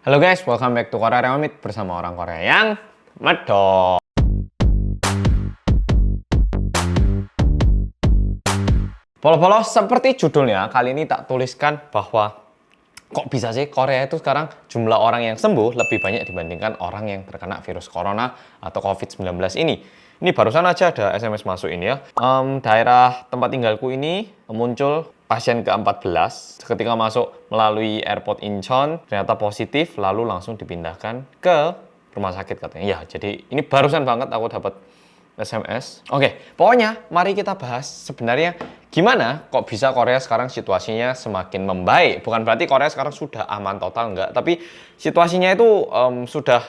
Halo guys, welcome back to Korea Remit bersama orang Korea yang medok. Polo-polo, seperti judulnya, kali ini tak tuliskan bahwa kok bisa sih Korea itu sekarang jumlah orang yang sembuh lebih banyak dibandingkan orang yang terkena virus corona atau COVID-19 ini. Ini barusan aja ada SMS masuk ini ya. Daerah tempat tinggalku ini muncul pasien ke-14 ketika masuk melalui airport Incheon, ternyata positif, lalu langsung dipindahkan ke rumah sakit katanya. Ya, jadi ini barusan banget aku dapat SMS. Oke, pokoknya mari kita bahas sebenarnya gimana kok bisa Korea sekarang situasinya semakin membaik. Bukan berarti Korea sekarang sudah aman total, enggak. Tapi situasinya itu sudah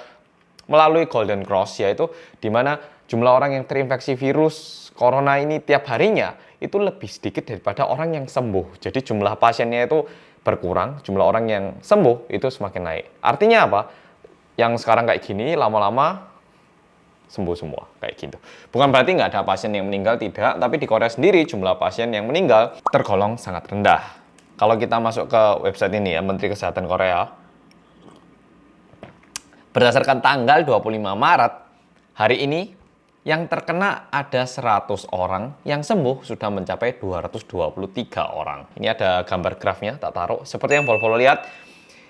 melalui Golden Cross, yaitu di mana jumlah orang yang terinfeksi virus corona ini tiap harinya itu lebih sedikit daripada orang yang sembuh. Jadi jumlah pasiennya itu berkurang, jumlah orang yang sembuh itu semakin naik. Artinya apa? Yang sekarang kayak gini lama-lama sembuh semua kayak gitu. Bukan berarti nggak ada pasien yang meninggal, tidak. Tapi di Korea sendiri jumlah pasien yang meninggal tergolong sangat rendah. Kalau kita masuk ke website ini ya, Menteri Kesehatan Korea, berdasarkan tanggal 25 Maret, hari ini yang terkena ada 100 orang, yang sembuh sudah mencapai 223 orang. Ini ada gambar grafnya, tak taruh. Seperti yang Polo lihat,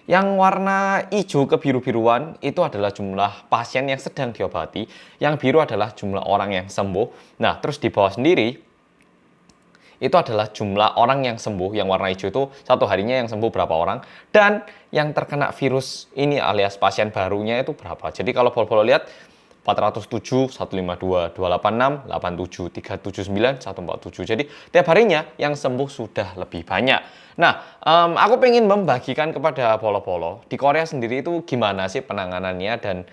yang warna hijau kebiru-biruan itu adalah jumlah pasien yang sedang diobati. Yang biru adalah jumlah orang yang sembuh. Nah, terus di bawah sendiri, itu adalah jumlah orang yang sembuh. Yang warna hijau itu satu harinya yang sembuh berapa orang. Dan yang terkena virus ini alias pasien barunya itu berapa. Jadi kalau Polo lihat, 407, 152, 286, 87, 379, 147. Jadi tiap harinya yang sembuh sudah lebih banyak. Nah, aku pengen membagikan kepada Polo-Polo, di Korea sendiri itu gimana sih penanganannya dan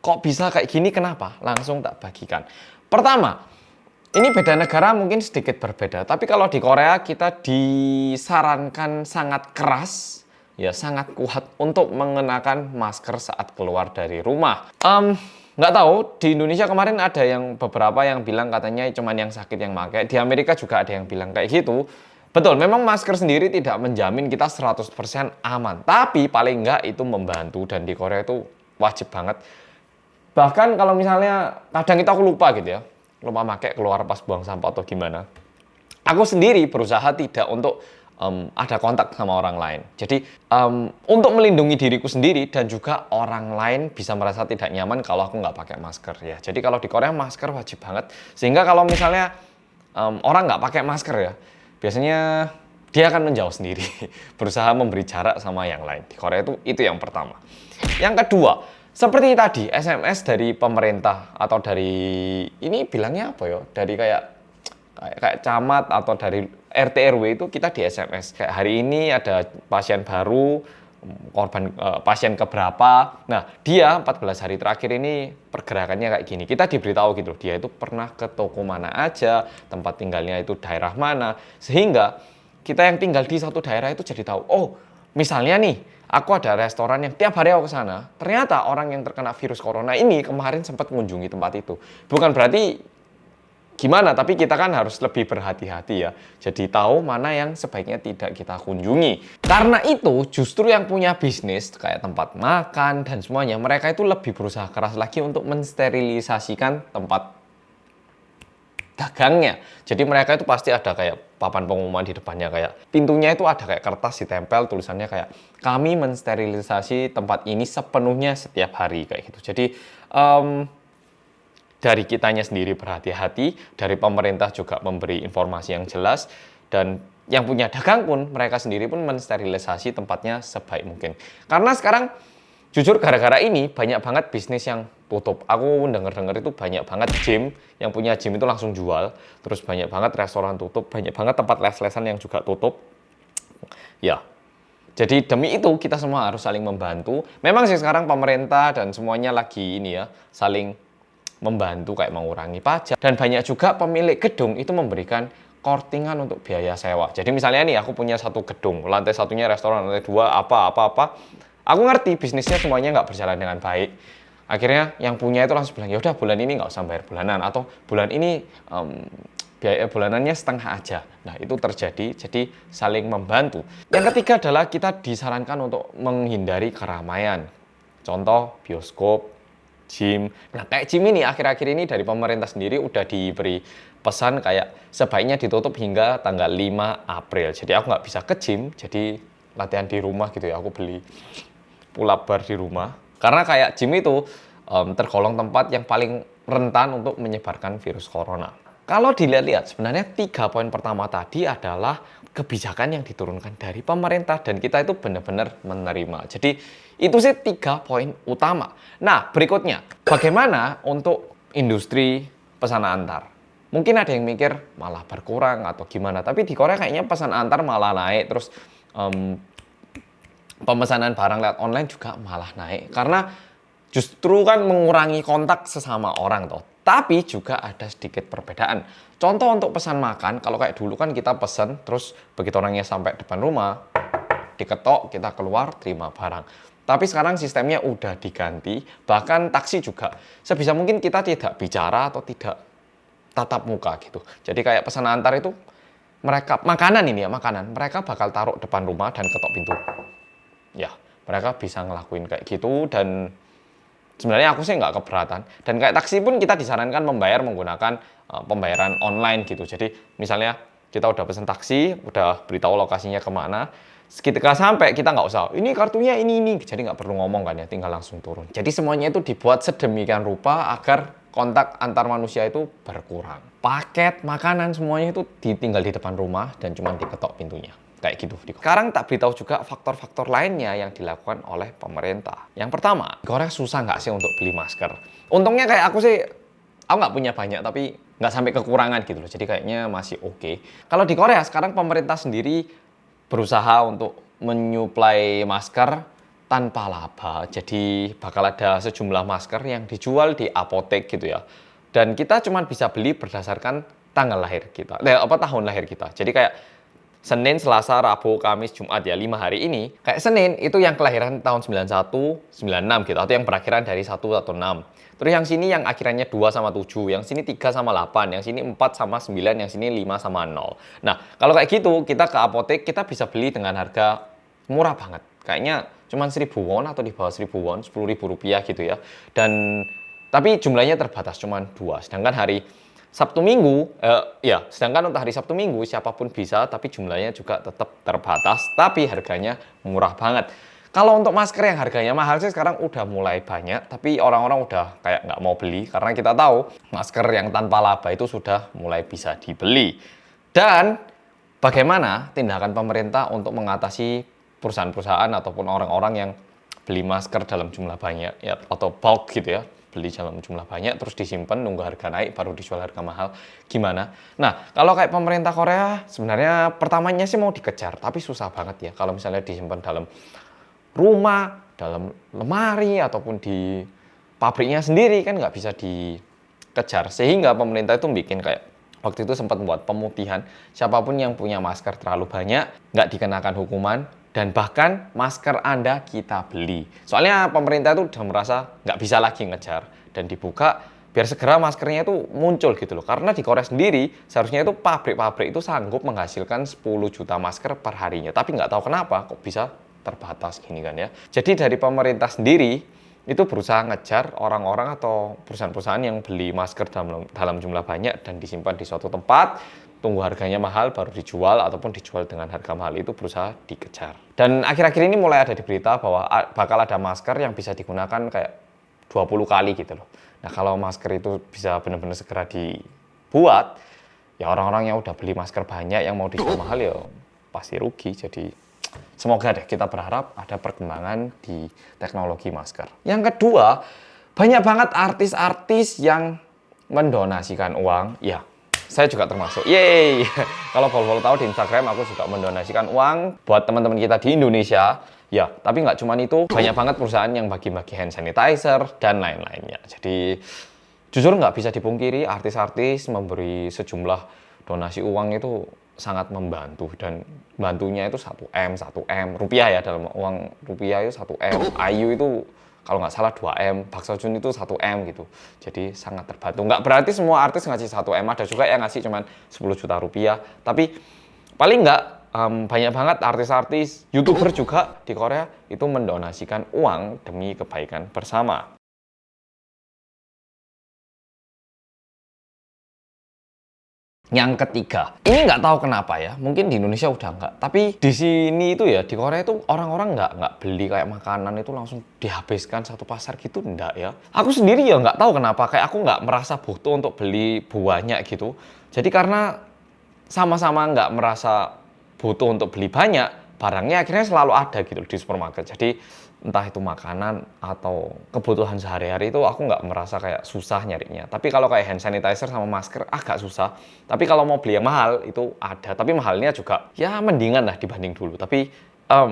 kok bisa kayak gini, kenapa? Langsung tak bagikan. Pertama, ini beda negara mungkin sedikit berbeda. Tapi kalau di Korea kita disarankan sangat keras, ya sangat kuat untuk mengenakan masker saat keluar dari rumah. Nggak tahu, di Indonesia kemarin ada yang beberapa yang bilang katanya cuma yang sakit yang pakai. Di Amerika juga ada yang bilang kayak gitu. Betul, memang masker sendiri tidak menjamin kita 100% aman. Tapi paling nggak itu membantu dan di Korea itu wajib banget. Bahkan kalau misalnya kadang itu aku lupa gitu ya. Lupa pakai keluar pas buang sampah atau gimana. Aku sendiri berusaha tidak untuk ada kontak sama orang lain. Jadi untuk melindungi diriku sendiri dan juga orang lain bisa merasa tidak nyaman kalau aku nggak pakai masker ya. Jadi kalau di Korea masker wajib banget. Sehingga kalau misalnya orang nggak pakai masker ya, biasanya dia akan menjauh sendiri, berusaha memberi jarak sama yang lain. Di Korea itu yang pertama. Yang kedua, seperti tadi SMS dari pemerintah atau dari ini bilangnya apa ya? Dari kayak camat atau dari RT RW itu kita di SMS. Kayak hari ini ada pasien baru, korban pasien keberapa. Nah, dia 14 hari terakhir ini pergerakannya kayak gini. Kita diberitahu gitu, dia itu pernah ke toko mana aja, tempat tinggalnya itu daerah mana. Sehingga kita yang tinggal di satu daerah itu jadi tahu, oh misalnya nih, aku ada restoran yang tiap hari aku ke sana. Ternyata orang yang terkena virus corona ini kemarin sempat mengunjungi tempat itu. Bukan berarti gimana, tapi kita kan harus lebih berhati-hati ya. Jadi tahu mana yang sebaiknya tidak kita kunjungi. Karena itu justru yang punya bisnis kayak tempat makan dan semuanya, mereka itu lebih berusaha keras lagi untuk mensterilisasikan tempat dagangnya. Jadi mereka itu pasti ada kayak papan pengumuman di depannya, kayak pintunya itu ada kayak kertas ditempel tulisannya kayak kami mensterilisasi tempat ini sepenuhnya setiap hari kayak gitu. Jadi dari kitanya sendiri berhati-hati, dari pemerintah juga memberi informasi yang jelas, dan yang punya dagang pun, mereka sendiri pun mensterilisasi tempatnya sebaik mungkin. Karena sekarang, jujur gara-gara ini, banyak banget bisnis yang tutup. Aku denger-denger itu banyak banget gym, yang punya gym itu langsung jual, terus banyak banget restoran tutup, banyak banget tempat les-lesan yang juga tutup. Ya, jadi demi itu kita semua harus saling membantu. Memang sih sekarang pemerintah dan semuanya lagi ini ya, saling membantu kayak mengurangi pajak, dan banyak juga pemilik gedung itu memberikan kortingan untuk biaya sewa. Jadi misalnya nih aku punya satu gedung, lantai satunya restoran, lantai dua apa, aku ngerti bisnisnya semuanya nggak berjalan dengan baik. Akhirnya yang punya itu langsung bilang, ya udah bulan ini nggak usah bayar bulanan, atau bulan ini biaya bulanannya setengah aja. Nah, itu terjadi, jadi saling membantu. Yang ketiga adalah kita disarankan untuk menghindari keramaian. Contoh, bioskop, gym. Nah, kayak gym ini akhir-akhir ini dari pemerintah sendiri udah diberi pesan kayak sebaiknya ditutup hingga tanggal 5 April. Jadi aku nggak bisa ke gym, jadi latihan di rumah gitu ya. Aku beli pull-up bar di rumah. Karena kayak gym itu tergolong tempat yang paling rentan untuk menyebarkan virus corona. Kalau dilihat-lihat, sebenarnya 3 poin pertama tadi adalah kebijakan yang diturunkan dari pemerintah dan kita itu benar-benar menerima. Jadi itu sih 3 poin utama. Nah, berikutnya, bagaimana untuk industri pesan antar? Mungkin ada yang mikir malah berkurang atau gimana, tapi di Korea kayaknya pesan antar malah naik, terus pemesanan barang lewat online juga malah naik. Karena justru kan mengurangi kontak sesama orang toh. Tapi juga ada sedikit perbedaan. Contoh untuk pesan makan, kalau kayak dulu kan kita pesan, terus begitu orangnya sampai depan rumah, diketok, kita keluar, terima barang. Tapi sekarang sistemnya udah diganti, bahkan taksi juga. Sebisa mungkin kita tidak bicara atau tidak tatap muka gitu. Jadi kayak pesan antar itu, mereka, makanan ini ya, makanan, mereka bakal taruh depan rumah dan ketok pintu. Ya, mereka bisa ngelakuin kayak gitu dan sebenarnya aku sih nggak keberatan. Dan kayak taksi pun kita disarankan membayar menggunakan pembayaran online gitu. Jadi misalnya kita udah pesen taksi, udah beritahu lokasinya kemana, ketika sampai kita nggak usah, ini kartunya ini. Jadi nggak perlu ngomong kan ya, tinggal langsung turun. Jadi semuanya itu dibuat sedemikian rupa agar kontak antar manusia itu berkurang. Paket, makanan, semuanya itu ditinggal di depan rumah dan cuma diketok pintunya. Kayak gitu. Sekarang tak beritahu juga faktor-faktor lainnya yang dilakukan oleh pemerintah. Yang pertama, Korea susah nggak sih untuk beli masker? Untungnya kayak aku sih, aku nggak punya banyak, tapi nggak sampai kekurangan gitu loh. Jadi kayaknya masih oke. Kalau di Korea sekarang pemerintah sendiri berusaha untuk menyuplai masker tanpa laba. Jadi bakal ada sejumlah masker yang dijual di apotek gitu ya. Dan kita cuma bisa beli berdasarkan tanggal lahir kita, tahun lahir kita. Jadi kayak Senin, Selasa, Rabu, Kamis, Jumat ya 5 hari ini. Kayak Senin itu yang kelahiran tahun 91, 96 gitu. Atau yang berakhiran dari 1 atau 6. Terus yang sini yang akhirannya 2 sama 7. Yang sini 3 sama 8. Yang sini 4 sama 9. Yang sini 5 sama 0. Nah kalau kayak gitu kita ke apotek kita bisa beli dengan harga murah banget. Kayaknya cuma 1.000 won atau di bawah 1.000 won. 10.000 rupiah gitu ya. Dan tapi jumlahnya terbatas cuma 2. Sedangkan hari Sabtu Minggu, sedangkan untuk hari Sabtu Minggu siapapun bisa, tapi jumlahnya juga tetap terbatas, tapi harganya murah banget. Kalau untuk masker yang harganya mahal sih sekarang udah mulai banyak, tapi orang-orang udah kayak nggak mau beli, karena kita tahu masker yang tanpa laba itu sudah mulai bisa dibeli. Dan bagaimana tindakan pemerintah untuk mengatasi perusahaan-perusahaan ataupun orang-orang yang beli masker dalam jumlah banyak, ya, atau bulk gitu ya, beli dalam jumlah banyak terus disimpan nunggu harga naik baru dijual harga mahal, gimana? Nah kalau kayak pemerintah Korea sebenarnya pertamanya sih mau dikejar, tapi susah banget ya kalau misalnya disimpan dalam rumah, dalam lemari ataupun di pabriknya sendiri kan nggak bisa dikejar, sehingga pemerintah itu bikin kayak waktu itu sempat membuat pemutihan, siapapun yang punya masker terlalu banyak nggak dikenakan hukuman. Dan bahkan masker Anda kita beli. Soalnya pemerintah itu udah merasa nggak bisa lagi ngejar. Dan dibuka biar segera maskernya itu muncul gitu loh. Karena di Korea sendiri seharusnya itu pabrik-pabrik itu sanggup menghasilkan 10 juta masker per harinya. Tapi nggak tahu kenapa kok bisa terbatas gini kan ya. Jadi dari pemerintah sendiri itu berusaha ngejar orang-orang atau perusahaan-perusahaan yang beli masker dalam jumlah banyak dan disimpan di suatu tempat, tunggu harganya mahal baru dijual ataupun dijual dengan harga mahal, itu berusaha dikejar. Dan akhir-akhir ini mulai ada di berita bahwa bakal ada masker yang bisa digunakan kayak 20 kali gitu loh. Nah kalau masker itu bisa benar-benar segera dibuat, ya orang-orang yang udah beli masker banyak yang mau dijual mahal ya pasti rugi. Jadi semoga deh, kita berharap ada perkembangan di teknologi masker. Yang kedua, banyak banget artis-artis yang mendonasikan uang. Ya, saya juga termasuk. Yeay! Kalau follow tahu di Instagram, aku juga mendonasikan uang buat teman-teman kita di Indonesia. Ya, tapi nggak cuma itu. Banyak banget perusahaan yang bagi-bagi hand sanitizer dan lain-lainnya. Jadi, jujur nggak bisa dipungkiri, artis-artis memberi sejumlah donasi uang itu sangat membantu, dan bantunya itu 1M rupiah ya, dalam uang rupiah itu 1M. Ayu itu kalau nggak salah 2M, bakso Jun itu 1M gitu. Jadi sangat terbantu. Nggak berarti semua artis ngasih 1M, ada juga yang ngasih cuman 10 juta rupiah. Tapi paling nggak banyak banget artis-artis, YouTuber juga di Korea itu mendonasikan uang demi kebaikan bersama. Yang ketiga, ini nggak tahu kenapa ya, mungkin di Indonesia udah nggak, tapi di sini itu ya, di Korea itu orang-orang nggak beli kayak makanan itu langsung dihabiskan satu pasar gitu, enggak ya. Aku sendiri ya nggak tahu kenapa, kayak aku nggak merasa butuh untuk beli banyak gitu. Jadi karena sama-sama nggak merasa butuh untuk beli banyak, barangnya akhirnya selalu ada gitu di supermarket. Jadi entah itu makanan atau kebutuhan sehari-hari itu aku nggak merasa kayak susah nyarinya. Tapi kalau kayak hand sanitizer sama masker agak susah. Tapi kalau mau beli yang mahal itu ada. Tapi mahalnya juga ya mendingan lah dibanding dulu. Tapi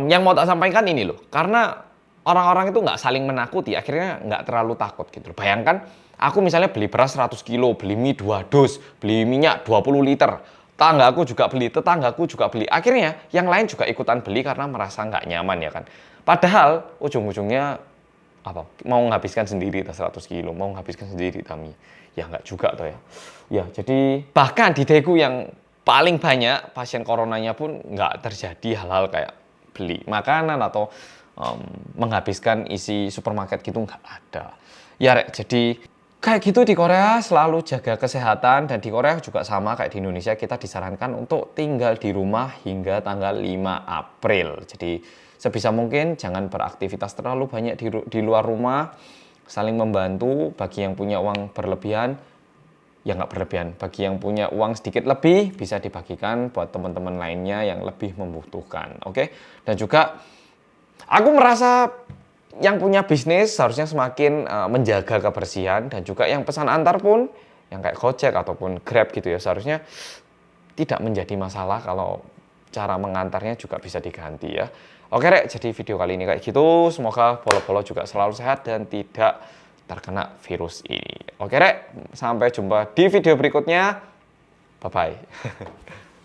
yang mau tak sampaikan ini loh, karena orang-orang itu nggak saling menakuti, akhirnya nggak terlalu takut gitu. Bayangkan aku misalnya beli beras 100 kilo, beli mie 2 dus, beli minyak 20 liter. Tetanggaku juga beli, tetanggaku juga beli. Akhirnya yang lain juga ikutan beli karena merasa nggak nyaman ya kan. Padahal ujung-ujungnya apa? Mau menghabiskan sendiri 100 kilo, mau menghabiskan sendiri Tami. Ya nggak juga tuh ya. Ya jadi bahkan di Daegu yang paling banyak pasien coronanya pun nggak terjadi hal-hal kayak beli makanan atau menghabiskan isi supermarket gitu, nggak ada. Ya Rek, jadi kayak gitu di Korea selalu jaga kesehatan, dan di Korea juga sama kayak di Indonesia, kita disarankan untuk tinggal di rumah hingga tanggal 5 April. Jadi sebisa mungkin jangan beraktivitas terlalu banyak di luar rumah, saling membantu. Bagi yang punya uang berlebihan, ya nggak berlebihan. Bagi yang punya uang sedikit lebih, bisa dibagikan buat teman-teman lainnya yang lebih membutuhkan. Oke? Dan juga aku merasa yang punya bisnis harusnya semakin menjaga kebersihan, dan juga yang pesan antar pun, yang kayak Gojek ataupun Grab gitu ya, seharusnya tidak menjadi masalah kalau cara mengantarnya juga bisa diganti ya. Oke Rek, jadi video kali ini kayak gitu. Semoga bolo-bolo juga selalu sehat dan tidak terkena virus ini. Oke Rek, sampai jumpa di video berikutnya. Bye-bye.